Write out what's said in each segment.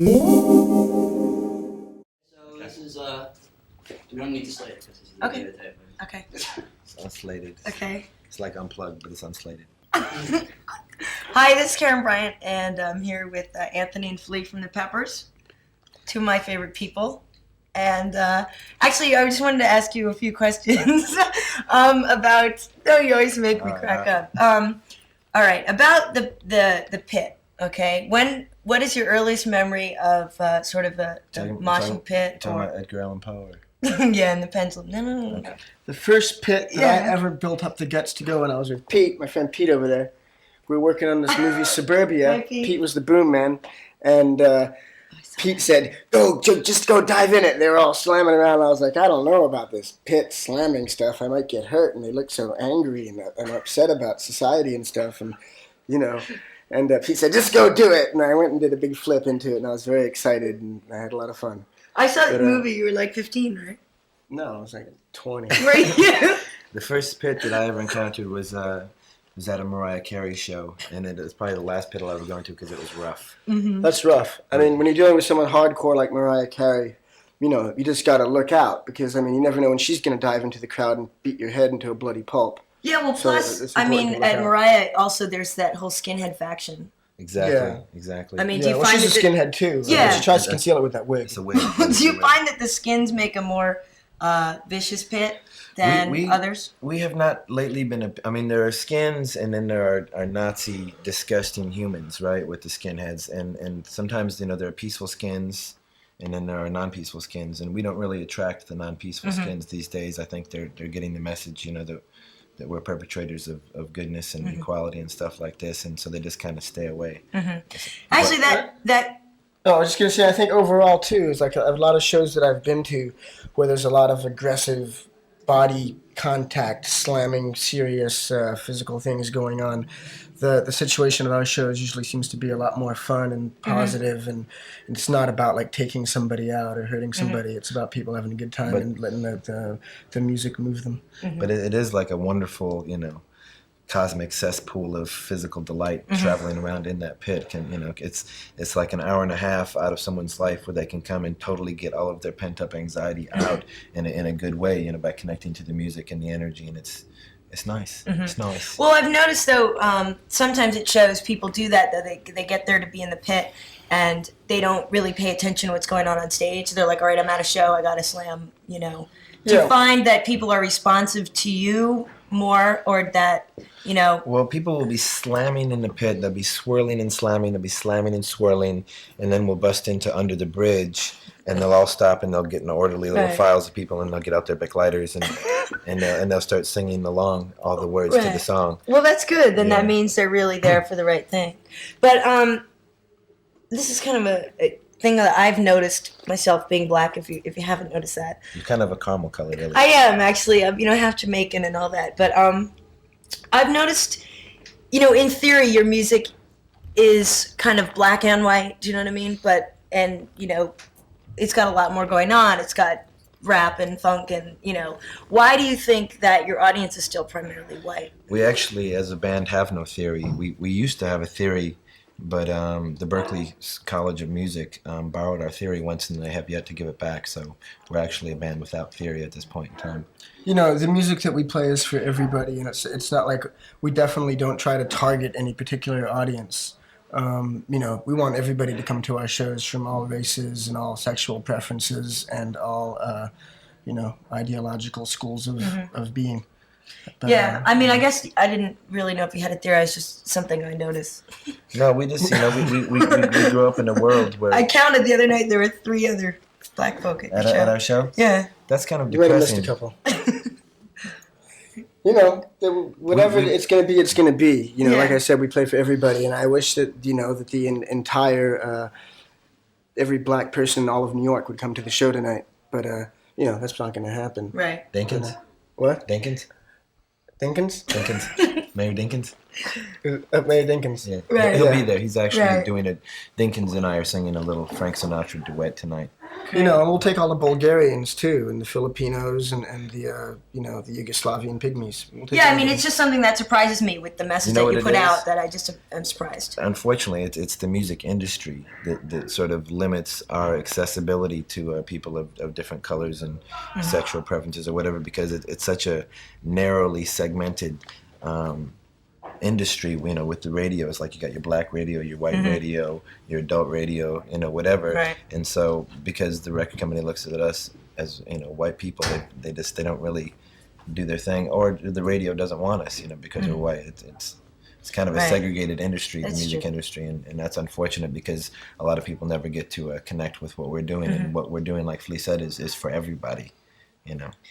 So this is we don't need to slate it because this is the Okay. data type. Okay. It's unslated. Okay. It's like unplugged, but it's unslated. Hi, this is Karyn Bryant, and I'm here with Anthony and Flea from the Peppers, two of my favorite people. And actually, I just wanted to ask you a few questions about. Oh, you always make me crack up. All right, about the pit. Okay, what is your earliest memory of sort of a moshing pit? Talking about Edgar Allan Poe. Yeah, in the pencil. No. Okay. The first pit that I ever built up the guts to go when I was with Pete, my friend Pete over there. We were working on this movie Suburbia. Hi, Pete. Pete was the boom man, and Pete said, "Go, just go dive in it." They were all slamming around. I was like, "I don't know about this pit slamming stuff. I might get hurt." And they looked so angry and upset about society and stuff, and you know. And Pete said, "Just go do it." And I went and did a big flip into it, and I was very excited, and I had a lot of fun. I saw the movie. You were like 15, right? No, I was like 20. Right. Yeah. The first pit that I ever encountered was at a Mariah Carey show, and it was probably the last pit I'll ever go into because it was rough. Mm-hmm. That's rough. I mean, when you're dealing with someone hardcore like Mariah Carey, you just got to look out because, I mean, you never know when she's going to dive into the crowd and beat your head into a bloody pulp. Yeah, well, So plus, it's I important mean, to look at out. Mariah, also, there's that whole skinhead faction. Exactly. Yeah. Exactly. I mean, Yeah, do you find she's a skinhead too. Yeah. She tries to conceal it with that wig. it's a wig. do you find that the skins make a more vicious pit than others? We have not lately been. I mean, there are skins, and then there are Nazi disgusting humans, right? With the skinheads, and sometimes there are peaceful skins, and then there are non-peaceful skins, and we don't really attract the non-peaceful skins these days. I think they're getting the message, that we're perpetrators of goodness and equality and stuff like this, and so they just kind of stay away. Actually, that Oh, I was just going to say, I think overall, too, is like a lot of shows that I've been to where there's a lot of aggressive body contact, slamming, serious physical things going on. The situation of our shows usually seems to be a lot more fun and positive, and it's not about like taking somebody out or hurting somebody. It's about people having a good time and letting the music move them. But it is like a wonderful, cosmic cesspool of physical delight traveling around in that pit. It's like an hour and a half out of someone's life where they can come and totally get all of their pent up anxiety out in a good way, by connecting to the music and the energy, and it's nice. It's nice. Well, I've noticed though, sometimes it shows people do that. Though they get there to be in the pit, and they don't really pay attention to what's going on stage. They're like, "All right, I'm at a show. I got to slam." Do you find that people are responsive to you more, or that Well, people will be slamming in the pit. They'll be swirling and slamming. They'll be slamming and swirling, and then we'll bust into Under the Bridge, and they'll all stop and they'll get in orderly little files of people, and they'll get out their back lighters and they'll start singing along all the words to the song. Well, that's good. Then that means they're really there for the right thing. But this is kind of a thing that I've noticed myself being black. If you haven't noticed that, You're kind of a caramel color, really. I am actually. Half Jamaican and all that. But I've noticed, in theory, your music is kind of black and white. Do you know what I mean? But it's got a lot more going on. It's got rap and funk and why do you think that your audience is still primarily white? We actually, as a band, have no theory. We used to have a theory, but the Berklee College of Music borrowed our theory once, and they have yet to give it back. So we're actually a band without theory at this point in time. The music that we play is for everybody, and it's not like we definitely don't try to target any particular audience. We want everybody to come to our shows from all races and all sexual preferences and all, ideological schools of being. But, I guess I didn't really know if you had a theory. It's just something I noticed. No, we just, we grew up in a world where... I counted the other night there were 3 other black folk at the show. At our show? Yeah. That's kind of you might have missed depressing. a couple. Whatever it's going to be, it's going to be. Like I said, we play for everybody, and I wish that, that the entire, every black person in all of New York would come to the show tonight. But, that's not going to happen. Right. Dinkins? What? Dinkins? Dinkins? Dinkins. Mayor Dinkins? Mayor Dinkins. Yeah. Right. He'll be there. He's actually doing it. Dinkins and I are singing a little Frank Sinatra duet tonight. You know, and we'll take all the Bulgarians too, and the Filipinos, and the the Yugoslavian pygmies. We'll take Yeah, I all mean, of it's just something that surprises me with the message You know that you what put it is? out that I just am surprised. Unfortunately, it's the music industry that sort of limits our accessibility to people of different colors and sexual preferences or whatever, because it's such a narrowly segmented industry. With the radio, it's like you got your black radio, your white radio, your adult radio, whatever. Right. And so because the record company looks at us as white people, they don't really do their thing, or the radio doesn't want us, because we're white. It's kind of a Right. segregated industry, That's the music true. industry, and that's unfortunate because a lot of people never get to connect with what we're doing, and what we're doing, like Flea said, is for everybody.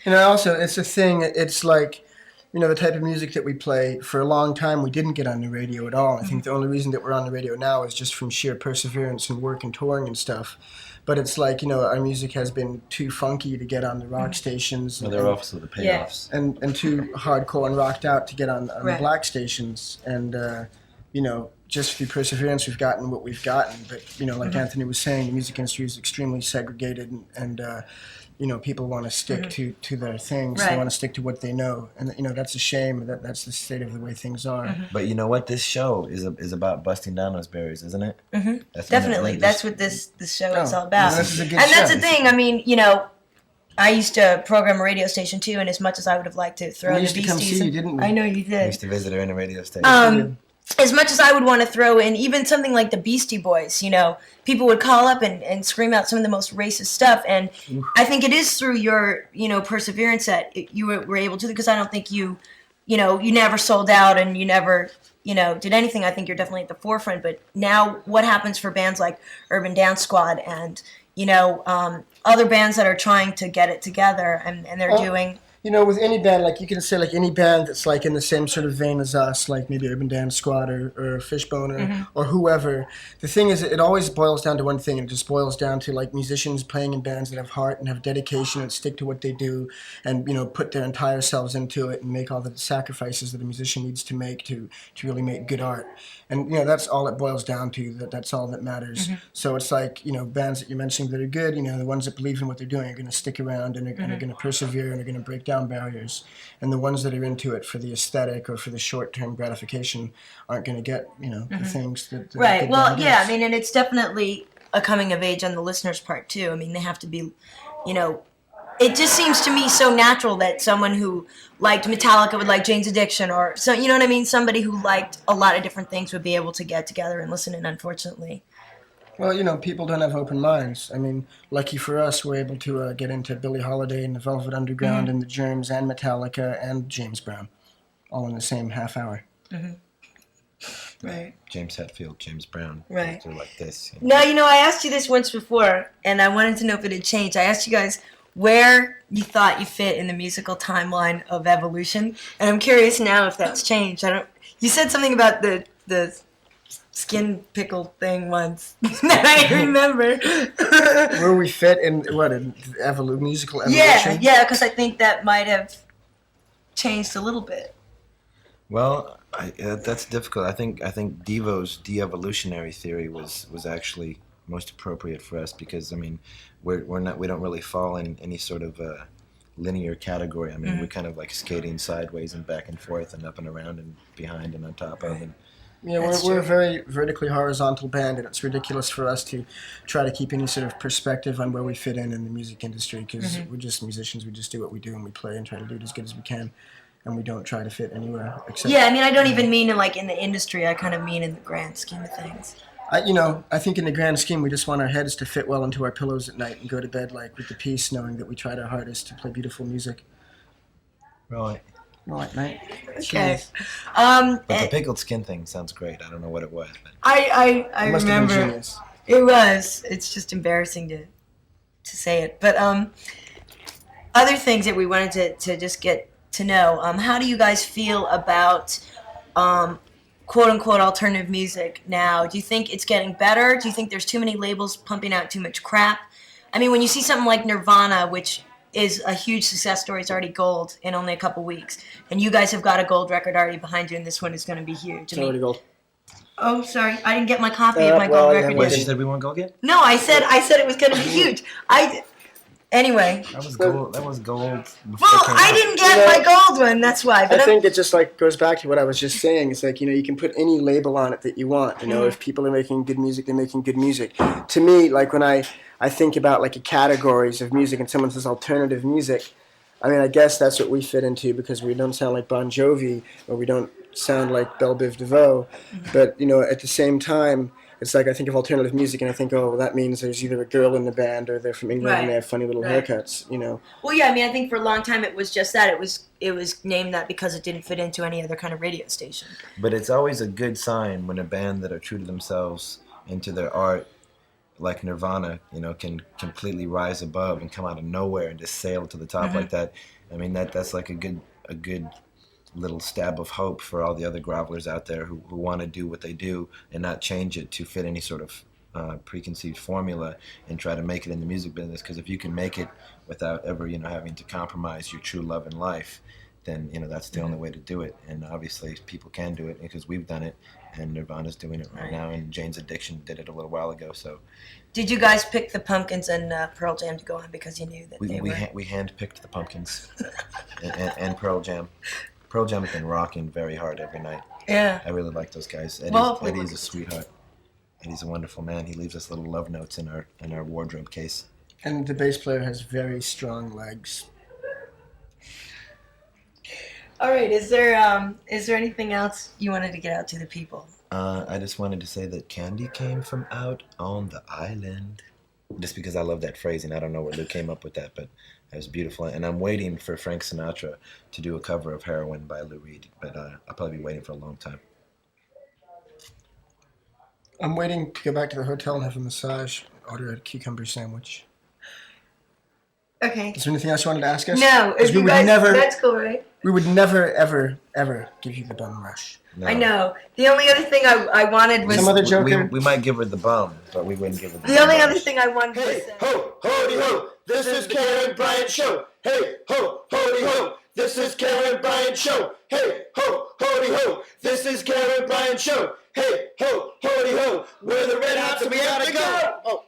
Also, it's a thing. It's like, the type of music that we play. For a long time, we didn't get on the radio at all. I think the only reason that we're on the radio now is just from sheer perseverance and work and touring and stuff. But it's like, our music has been too funky to get on the rock stations. Well, they're also the Yeah. payoffs. and too hardcore and rocked out to get on the Right. black stations. And, just through perseverance, we've gotten what we've gotten. But, like Anthony was saying, the music industry is extremely segregated, and people want to stick to their things. Right. They want to stick to what they know. And, that's a shame. That's the state of the way things are. But you know what? This show is about busting down those barriers, isn't it? Definitely, that's what this show is all about. This is a good And that's show. the thing. I mean, I used to program a radio station too, and as much as I would have liked to throw We the used to come Beasties, see you, didn't we? I know you We did. used to visit her in a radio station. As much as I would want to throw in even something like the Beastie Boys, people would call up and scream out some of the most racist stuff. And I think it is through your, perseverance that you were able to, because I don't think you never sold out and you never, did anything. I think you're definitely at the forefront. But now what happens for bands like Urban Dance Squad and, other bands that are trying to get it together and they're doing... With any band, like you can say, like any band that's like in the same sort of vein as us, like maybe Urban Dance Squad or Fishbone or whoever. The thing is, it always boils down to one thing, and it just boils down to like musicians playing in bands that have heart and have dedication and stick to what they do, and put their entire selves into it and make all the sacrifices that a musician needs to make to really make good art. And that's all it boils down to. That's all that matters. So it's like bands that you're mentioning that are good. The ones that believe in what they're doing are going to stick around and are going to persevere and are going to break down barriers. And the ones that are into it for the aesthetic or for the short-term gratification aren't going to get the things that. Right. that Well, band yeah. is. I mean, and it's definitely a coming of age on the listener's part too. I mean, they have to be, it just seems to me so natural that someone who liked Metallica would like Jane's Addiction, or so, you know what I mean? Somebody who liked a lot of different things would be able to get together and listen. And unfortunately, Well, people don't have open minds. I mean, lucky for us, we're able to get into Billie Holiday and the Velvet Underground and the Germs and Metallica and James Brown, all in the same half hour. right. James Hetfield, James Brown. Right. They're like this. Now, I asked you this once before, and I wanted to know if it had changed. I asked you guys where you thought you fit in the musical timeline of evolution, and I'm curious now if that's changed. You said something about the skin pickle thing once that I remember. Where we fit in musical evolution? Yeah, because I think that might have changed a little bit. Well, that's difficult. I think Devo's de-evolutionary theory was actually most appropriate for us, because I mean we don't really fall in any sort of linear category. I mean we're kind of like skating sideways and back and forth and up and around and behind and on top of. And We're a very vertically horizontal band, and it's ridiculous for us to try to keep any sort of perspective on where we fit in the music industry, because we're just musicians. We just do what we do, and we play and try to do it as good as we can, and we don't try to fit anywhere except. Yeah, I mean, I don't even mean in the industry. I kind of mean in the grand scheme of things. I think in the grand scheme, we just want our heads to fit well into our pillows at night and go to bed like with the peace, knowing that we tried our hardest to play beautiful music. right. Right, mate. Okay. But the pickled skin thing sounds great. I don't know what it was, but I Must have been remember. genius. It was. It's just embarrassing to say it. But other things that we wanted to just get to know. How do you guys feel about quote unquote alternative music now? Do you think it's getting better? Do you think there's too many labels pumping out too much crap? I mean, when you see something like Nirvana, which is a huge success story, it's already gold in only a couple weeks, and you guys have got a gold record already behind you, and this one is going to be huge. It's already gold. Oh, sorry, I didn't get my copy of my well, gold yeah, record well, Wait, yet. she said we won't go get? No, I said it was going to be huge. Anyway. That was gold. That was gold. before Well, it came I out. didn't get my gold one. That's why. But I think it just like goes back to what I was just saying. It's like, you can put any label on it that you want. If people are making good music, they're making good music. To me, like when I think about like categories of music and someone says alternative music, I mean, I guess that's what we fit into because we don't sound like Bon Jovi or we don't sound like Belle Biv DeVoe. But, at the same time, it's like I think of alternative music and I think, oh, well, that means there's either a girl in the band or they're from England and they have funny little haircuts, Well, yeah, I mean, I think for a long time it was just that. It was named that because it didn't fit into any other kind of radio station. But it's always a good sign when a band that are true to themselves and to their art, like Nirvana, can completely rise above and come out of nowhere and just sail to the top like that. I mean, that's like a good little stab of hope for all the other grovelers out there who want to do what they do and not change it to fit any sort of preconceived formula and try to make it in the music business. Because if you can make it without ever having to compromise your true love in life, then that's the only way to do it. And obviously people can do it because we've done it, and Nirvana's doing it right now, and Jane's Addiction did it a little while ago. So did you guys pick the Pumpkins and Pearl Jam to go on because you knew that they were? We handpicked the Pumpkins and Pearl Jam. Pearl Jam has been rocking very hard every night. Yeah. I really like those guys. Eddie's a sweetheart. Eddie's a wonderful man. He leaves us little love notes in our wardrobe case. And the bass player has very strong legs. All right. Is there anything else you wanted to get out to the people? I just wanted to say that candy came from out on the island. Just because I love that phrase, and I don't know where Lou came up with that, but it was beautiful. And I'm waiting for Frank Sinatra to do a cover of Heroin by Lou Reed, but I'll probably be waiting for a long time. I'm waiting to go back to the hotel and have a massage, order a cucumber sandwich. Okay. Is there anything else you wanted to ask us? No, if you guys, that's cool, right? We would never, ever, ever give you the bum rush. No. I know. The only other thing I wanted was... Some other joker? We might give her the bum, but we wouldn't give her the The only other thing I wanted was... Hey, ho, hoity ho, this is Karyn Bryant Show. Hey, ho, hoity ho, this is Karyn Bryant Show. Hey, ho, hoity ho, this is Karyn Bryant Show. Hey, ho, hoity ho, we're the Red Hots and we gotta go. Oh.